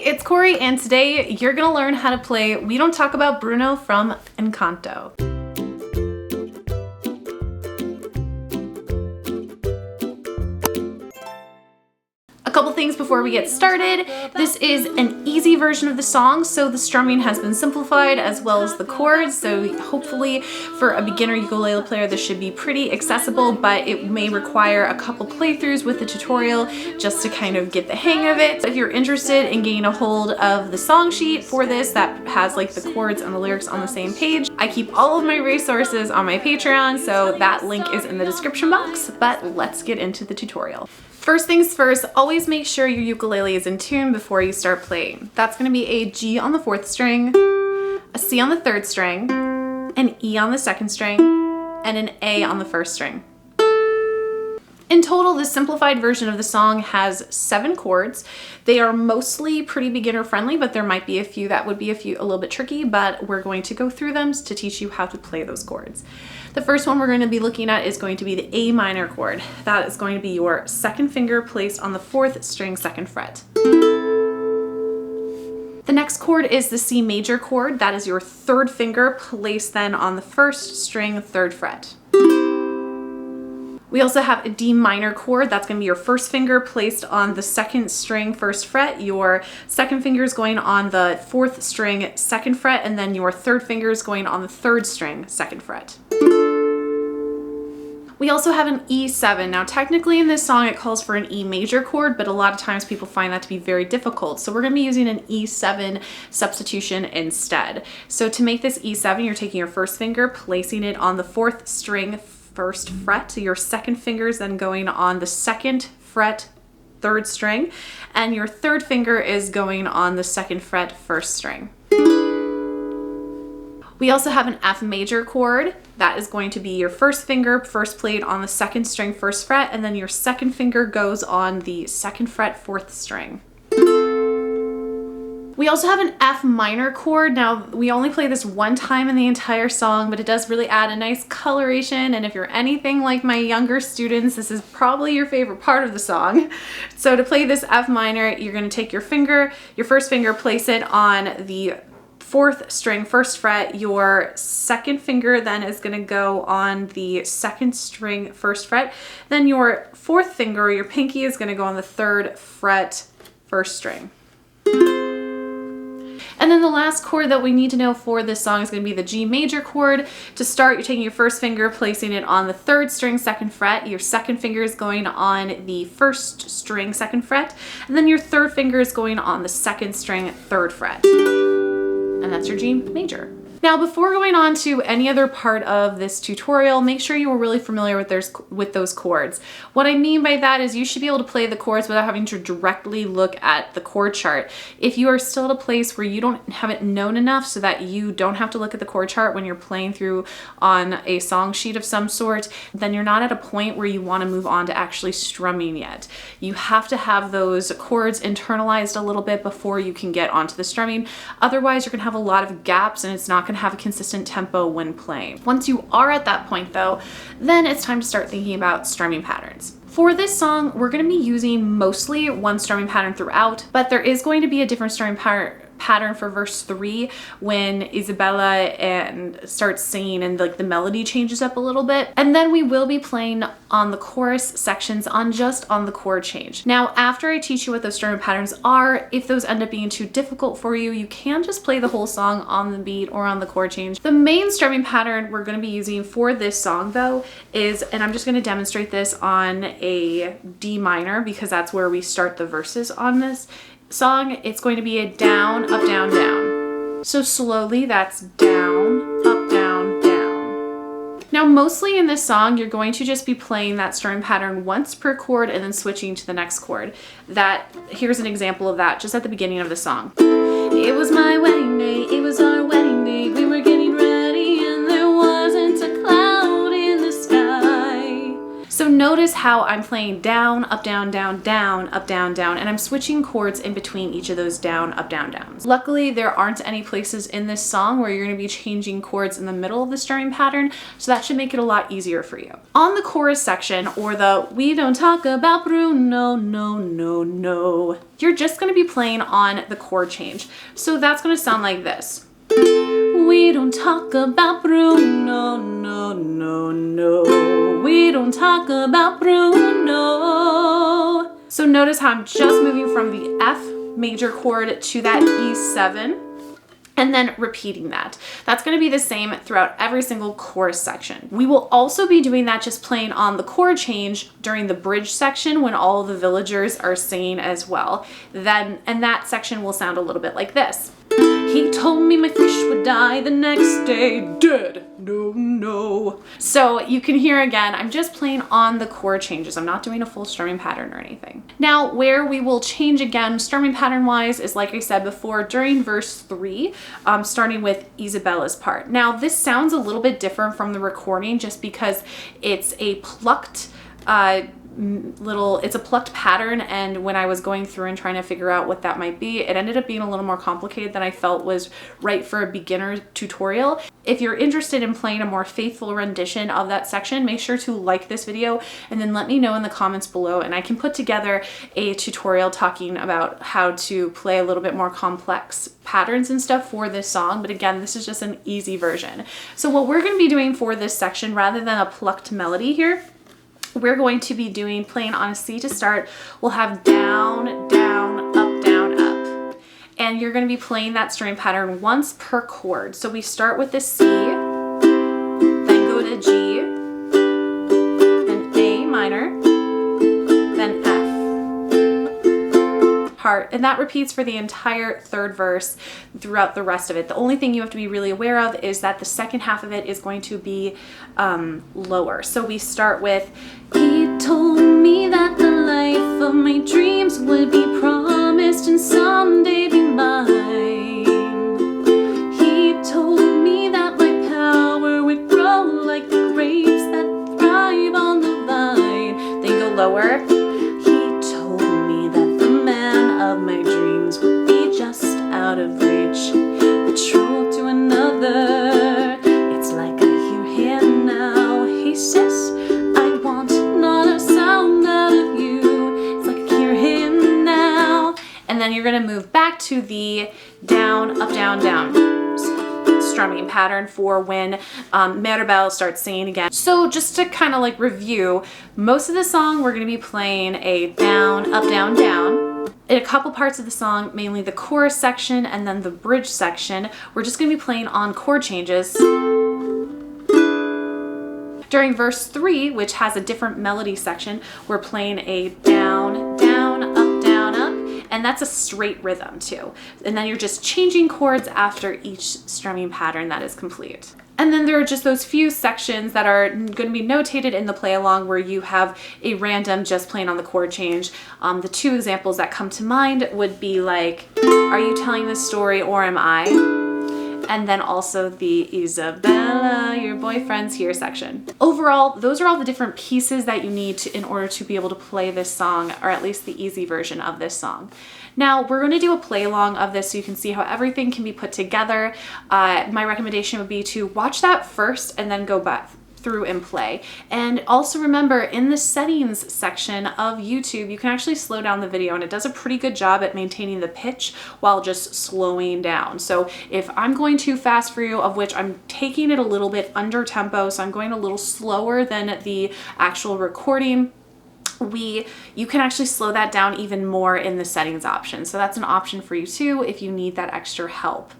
it's Cory, and today you're gonna learn how to play We Don't Talk About Bruno from Encanto. A couple things before we get started. This is an easy version of the song, so the strumming has been simplified as well as the chords, so hopefully for a beginner ukulele player this should be pretty accessible, but it may require a couple playthroughs with the tutorial just to kind of get the hang of it. If you're interested in getting a hold of the song sheet for this that has like the chords and the lyrics on the same page, I keep all of my resources on my Patreon, so that link is in the description box, but let's get into the tutorial. First things first, always make sure your ukulele is in tune before you start playing. That's going to be a G on the 4th string, a C on the 3rd string, an E on the 2nd string, and an A on the 1st string. In total, this simplified version of the song has 7 chords. They are mostly pretty beginner friendly, but there might be a few that would be a little bit tricky, but we're going to go through them to teach you how to play those chords. The first one we're going to be looking at is going to be the A minor chord. That is going to be your 2nd finger placed on the 4th string, 2nd fret. The next chord is the C major chord. That is your 3rd finger placed then on the 1st string, 3rd fret. We also have a D minor chord. That's going to be your 1st finger placed on the 2nd string, 1st fret. Your 2nd finger is going on the 4th string, 2nd fret, and then your 3rd finger is going on the 3rd string, 2nd fret. We also have an E7. Now technically in this song it calls for an E major chord, but a lot of times people find that to be very difficult. So we're going to be using an E7 substitution instead. So to make this E7, you're taking your 1st finger, placing it on the 4th string, 1st fret. So your 2nd finger is then going on the 2nd fret, 3rd string, and your 3rd finger is going on the 2nd fret, 1st string. We also have an F major chord. That is going to be your 1st finger first played on the 2nd string, 1st fret, and then your 2nd finger goes on the 2nd fret, 4th string. We also have an F minor chord. Now, we only play this one time in the entire song, but it does really add a nice coloration, and if you're anything like my younger students, this is probably your favorite part of the song. So to play this F minor, you're going to take your finger, your 1st finger, place it on the 4th string, 1st fret. Your 2nd finger then is going to go on the 2nd string, 1st fret. Then your 4th finger, your pinky, is going to go on the 3rd fret, 1st string. And then the last chord that we need to know for this song is going to be the G major chord. To start, you're taking your 1st finger, placing it on the 3rd string, 2nd fret. Your 2nd finger is going on the 1st string, 2nd fret. And then your 3rd finger is going on the 2nd string, 3rd fret. And that's your G major. Now, before going on to any other part of this tutorial, make sure you are really familiar with those chords. What I mean by that is you should be able to play the chords without having to directly look at the chord chart. If you are still at a place where you don't have it known enough so that you don't have to look at the chord chart when you're playing through on a song sheet of some sort, then you're not at a point where you want to move on to actually strumming yet. You have to have those chords internalized a little bit before you can get onto the strumming. Otherwise, you're going to have a lot of gaps and it's not going to have a consistent tempo when playing. Once you are at that point though, then it's time to start thinking about strumming patterns. For this song, we're going to be using mostly one strumming pattern throughout, but there is going to be a different strumming pattern for verse 3 when Isabella starts singing and like the melody changes up a little bit. And then we will be playing on the chorus sections on the chord change. Now, after I teach you what those strumming patterns are, if those end up being too difficult for you, you can just play the whole song on the beat or on the chord change. The main strumming pattern we're going to be using for this song though is, and I'm just going to demonstrate this on a D minor because that's where we start the verses on this song. It's going to be a down, up, down, down. So slowly that's down, up, down, down. Now mostly in this song you're going to just be playing that strumming pattern once per chord and then switching to the next chord. Here's an example of that just at the beginning of the song. It was my wedding day, it was our wedding day, we were getting ready and there wasn't a cloud in the sky. So notice how I'm playing down, up, down, down, down, up, down, down, and I'm switching chords in between each of those down, up, down, downs. Luckily, there aren't any places in this song where you're going to be changing chords in the middle of the strumming pattern, so that should make it a lot easier for you. On the chorus section, or the we don't talk about Bruno, no, no, no, you're just going to be playing on the chord change. So that's going to sound like this. We don't talk about Bruno, no, no, no. We don't talk about Bruno. So notice how I'm just moving from the F major chord to that E7 and then repeating that. That's going to be the same throughout every single chorus section. We will also be doing that just playing on the chord change during the bridge section when all of the villagers are singing as well. And that section will sound a little bit like this. He told me my fish would die the next day, dead, no, no. So you can hear again, I'm just playing on the chord changes. I'm not doing a full strumming pattern or anything. Now, where we will change again strumming pattern wise is, like I said before, during verse 3, starting with Isabella's part. Now, this sounds a little bit different from the recording just because it's a plucked it's a plucked pattern, and when I was going through and trying to figure out what that might be, it ended up being a little more complicated than I felt was right for a beginner tutorial. If you're interested in playing a more faithful rendition of that section, make sure to like this video and then let me know in the comments below, and I can put together a tutorial talking about how to play a little bit more complex patterns and stuff for this song. But again, this is just an easy version. So what we're going to be doing for this section, rather than a plucked melody here, we're going to be playing on a C to start. We'll have down, down, up, down, up. And you're going to be playing that strumming pattern once per chord. So we start with the C, then go to G, then A minor, then F. Heart. And that repeats for the entire third verse throughout the rest of it. The only thing you have to be really aware of is that the second half of it is going to be lower. So we start with, he told me that the life of my dreams would be promised and someday be mine. He told me that my power would grow like the grapes that thrive on the vine. Then go lower. My dreams would be just out of reach, betrothed to another. It's like I hear him now. He says, I want not a sound out of you. It's like I hear him now. And then you're going to move back to the down, up, down, down strumming pattern for when Maribel starts singing again. So just to kind of like review, most of the song we're going to be playing a down, up, down, down. In a couple parts of the song, mainly the chorus section and then the bridge section, we're just going to be playing on chord changes. During verse 3, which has a different melody section, we're playing a down, down, up, down, up, and that's a straight rhythm too. And then you're just changing chords after each strumming pattern that is complete. And then there are just those few sections that are going to be notated in the play along where you have a random just playing on the chord change. The two examples that come to mind would be like, are you telling this story or am I? And then also the Isabella, your boyfriend's here section. Overall, those are all the different pieces that you need in order to be able to play this song, or at least the easy version of this song. Now, we're going to do a play along of this so you can see how everything can be put together. My recommendation would be to watch that first and then go back through and play. And also remember, in the settings section of YouTube, you can actually slow down the video, and it does a pretty good job at maintaining the pitch while just slowing down. So if I'm going too fast for you, of which I'm taking it a little bit under tempo, so I'm going a little slower than the actual recording, you can actually slow that down even more in the settings option. So that's an option for you too if you need that extra help.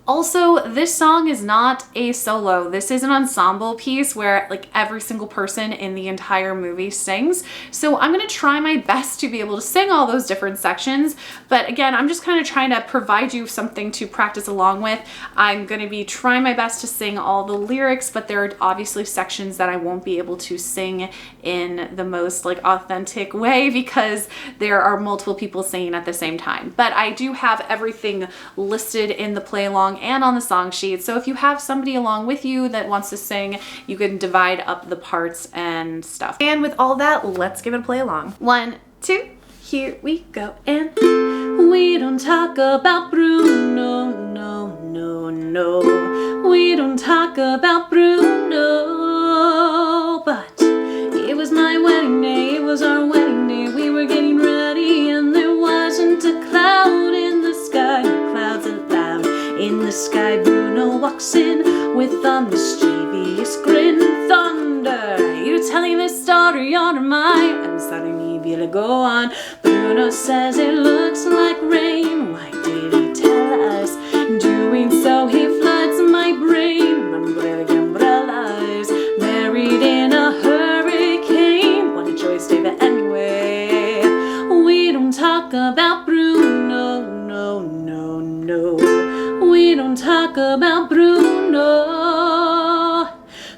Also, this song is not a solo. This is an ensemble piece where like every single person in the entire movie sings. So I'm gonna try my best to be able to sing all those different sections. But again, I'm just kind of trying to provide you something to practice along with. I'm gonna be trying my best to sing all the lyrics, but there are obviously sections that I won't be able to sing in the most like authentic way because there are multiple people singing at the same time. But I do have everything listed in the play along song and on the song sheet. So if you have somebody along with you that wants to sing, you can divide up the parts and stuff. And with all that, let's give it a play along. 1, 2, here we go. And we don't talk about Bruno, no, no, no. We don't talk about Bruno, but it was my wedding day, it was our wedding day. We were getting ready and there wasn't a cloud in the sky, no clouds allowed in the sky. Bruno walks in with a mischievous grin. Thunder, you telling this story on or mine? I'm sorry, maybe to go on. Bruno says it looks like rain. Why did he tell us? Doing so he floods my brain. Umbrellas buried in a hurricane. What a choice, David. Anyway, we don't talk about Bruno, no, no, no. We don't talk about Bruno.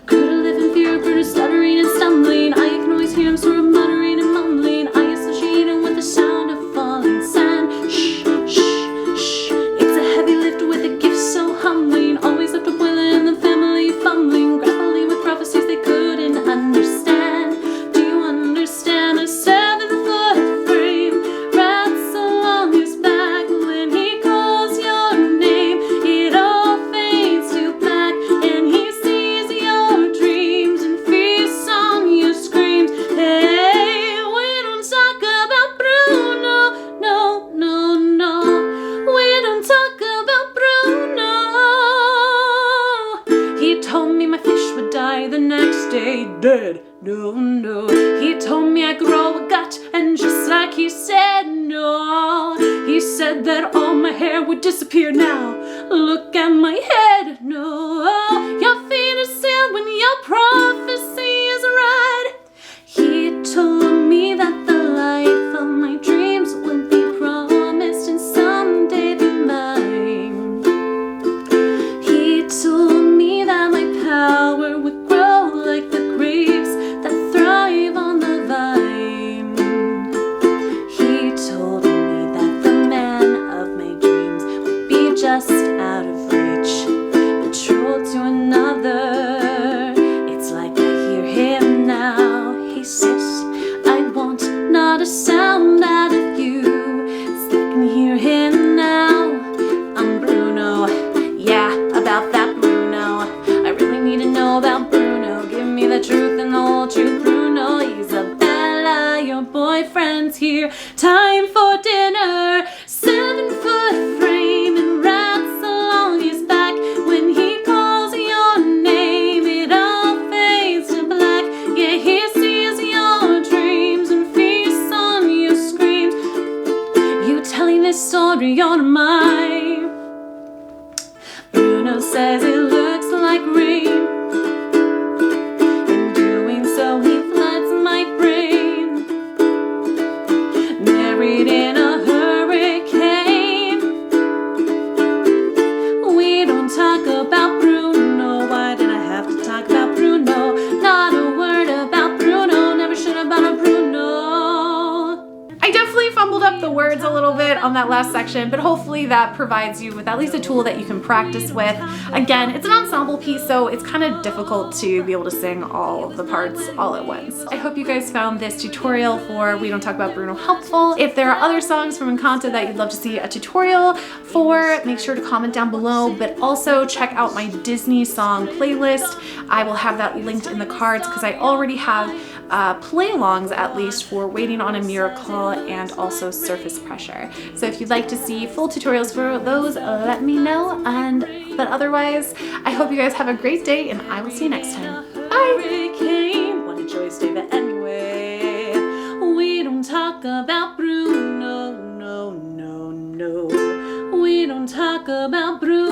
Could have lived in fear of Bruno stuttering and stumbling. I can always hear him sort of muttering and mumbling. I associate him with the sound of falling sand. Shh, shh, shh. It's a heavy lift with a gift so humbling. Always left a boiler and the family fumbling, grappling with prophecies they couldn't understand. Do you understand? A 7-foot frame wraps along his back. When he calls your name, it all fades to black, and he sees your dreams and feasts on your screams. Hey, we don't talk about Bruno, no, no, no. We don't talk about Bruno. He told me my fish would die the next day, dead. No, no. He told me I'd grow a gut, and just like he said, no. He said that all my hair would disappear now. Look at my head, no. Your feet are sealed when your prophecy is right. He told me that the life of my dreams would be promised and someday be mine. He told me that my power would grow like the grapes that thrive on the vine. He told me that the man of my dreams would be just out of reach, betrothed to another. It's like I hear him now. He says, I want not a sound out of you. It's like I can hear him now. I'm Bruno, yeah, about that Bruno. I really need to know about Bruno. Give me the truth and the whole truth, Bruno. Isabella, your boyfriend's here. Time for dinner. 7-foot frame and wraps along his back. When he calls your name, it all fades to black. Yeah, he sees your dreams and feasts on your screams. You telling this story on mine. Bruno says it looks like rain. In doing so, he floods my brain. Buried in a hurricane. We don't talk about Bruno. Why did I have to talk about Bruno? Not a word about Bruno. Never should have about a Bruno. I definitely fumbled up the words a little bit on that last section, but hopefully that provides you with at least a tool that you can practice with. Again, it's an ensemble piece, so it's kind of difficult to be able to sing all of the parts all at once. I hope you guys found this tutorial for We Don't Talk About Bruno helpful. If there are other songs from Encanto that you'd love to see a tutorial for, make sure to comment down below, but also check out my Disney song playlist. I will have that linked in the cards because I already have play-alongs at least for Waiting on a Miracle and also Surface Pressure. So if you'd like to see full tutorials for those, let me know. But otherwise, I hope you guys have a great day and I will see you next time. Bye! What a choice, David. Anyway, we don't talk about Bruno, no, no, no. We don't talk about Bruno.